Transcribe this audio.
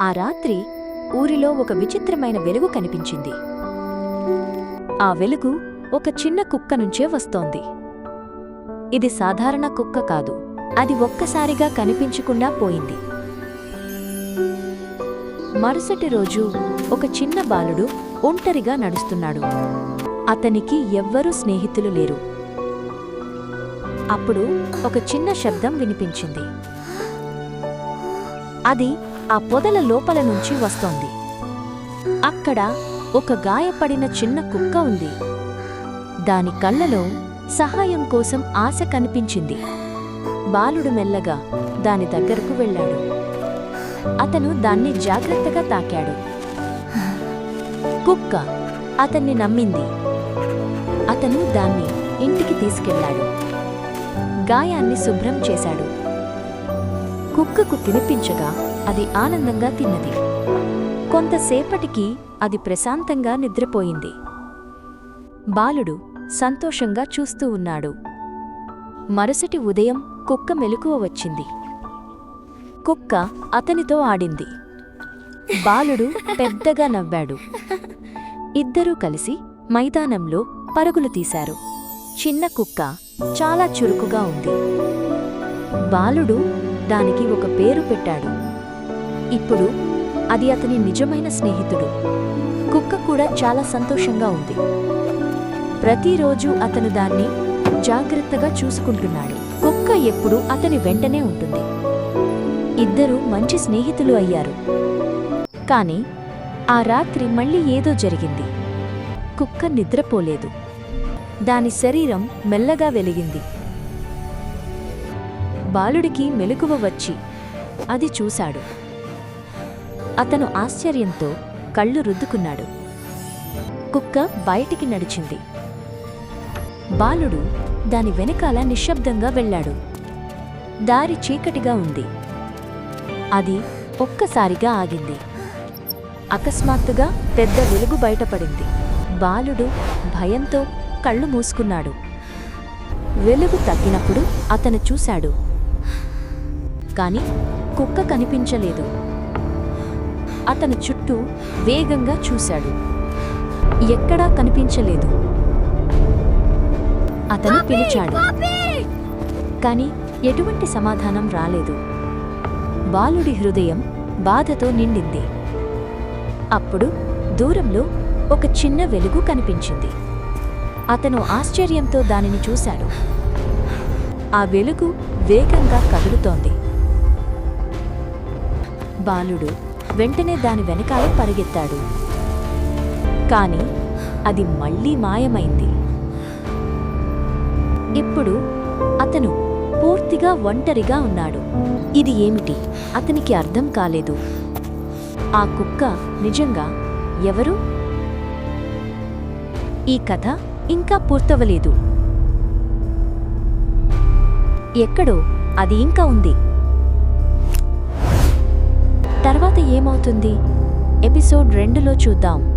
ఆ రాత్రి ఊరిలో ఒక విచిత్రమైన వెలుగు కనిపించింది. ఆ వెలుగు ఒక చిన్న కుక్క నుంచే వస్తోంది. ఇది సాధారణ కుక్క కాదు. అది ఒక్కసారిగా కనిపించకుండా పోయింది. మరుసటి రోజు ఒక చిన్న బాలుడు ఒంటరిగా నడుస్తున్నాడు. అతనికి ఎవ్వరూ స్నేహితులు లేరు. అప్పుడు ఒక చిన్న శబ్దం వినిపించింది. అది ఆ పొదల లోపల నుంచి వస్తోంది. అక్కడ ఒక గాయపడిన చిన్న కుక్క ఉంది. దాని కళ్ళలో సహాయం కోసం ఆశ కనిపించింది. బాలుడు మెల్లగా దాని దగ్గరకు వెళ్ళాడు. అతను దాన్ని జాగ్రత్తగా తాకాడు. కుక్క అతన్ని నమ్మింది. అతను దాన్ని ఇంటికి తీసుకెళ్లాడు. గాయాన్ని శుభ్రం చేశాడు. కుక్కకు తినిపించగా అది ఆనందంగా తిన్నది. కొంతసేపటికి అది ప్రశాంతంగా నిద్రపోయింది. బాలుడు సంతోషంగా చూస్తూ ఉన్నాడు. మరుసటి ఉదయం కుక్క మెలకువ వచ్చింది. కుక్క అతనితో ఆడింది. బాలుడు పెద్దగా నవ్వాడు. ఇద్దరూ కలిసి మైదానంలో పరుగులు తీశారు. చిన్న కుక్క చాలా చురుకుగా ఉంది. బాలుడు దానికి ఒక పేరు పెట్టాడు. ఇప్పుడు అది అతని నిజమైన స్నేహితుడు. కుక్క కూడా చాలా సంతోషంగా ఉంది. ప్రతిరోజు అతను దాన్ని జాగ్రత్తగా చూసుకుంటున్నాడు. కుక్క ఎప్పుడూ అతని వెంటనే ఉంటుంది. ఇద్దరూ మంచి స్నేహితులు అయ్యారు. కాని ఆ రాత్రి మళ్ళీ ఏదో జరిగింది. కుక్క నిద్రపోలేదు. దాని శరీరం మెల్లగా వెలిగింది. బాలుడికి మెలకువ వచ్చి అది చూశాడు. అతను ఆశ్చర్యంతో కళ్ళు రుద్దుకున్నాడు. కుక్క బయటికి నడిచింది. బాలుడు దాని వెనకాల నిశ్శబ్దంగా వెళ్ళాడు. దారి చీకటిగా ఉంది. అది ఒక్కసారిగా ఆగింది. అకస్మాత్తుగా పెద్ద వెలుగు బయటపడింది. బాలుడు భయంతో కళ్ళు మూసుకున్నాడు. వెలుగు తగ్గినప్పుడు అతను చూశాడు. కాని కుక్క కనిపించలేదు. అతను చుట్టూ వేగంగా చూశాడు. ఎక్కడా కనిపించలేదు. అతను పిలిచాడు. కాని ఎటువంటి సమాధానం రాలేదు. బాలుడి హృదయం బాధతో నిండింది. అప్పుడు దూరంలో ఒక చిన్న వెలుగు కనిపించింది. అతను ఆశ్చర్యంతో దానిని చూశాడు. ఆ వెలుగు వేగంగా కదులుతోంది. బాలుడు వెంటనే దాని వెనకాల పరిగెత్తాడు. కాని అది మళ్లీ మాయమైంది. ఇప్పుడు అతను పూర్తిగా ఒంటరిగా ఉన్నాడు. ఇది ఏమిటి? అతనికి అర్థం కాలేదు. ఆ కుక్క నిజంగా ఎవరు? ఈ కథ ఇంకా పూర్తవలేదు. ఎక్కడో అది ఇంకా ఉంది. తర్వాత ఏమవుతుంది? ఎపిసోడ్ 2లో చూద్దాం.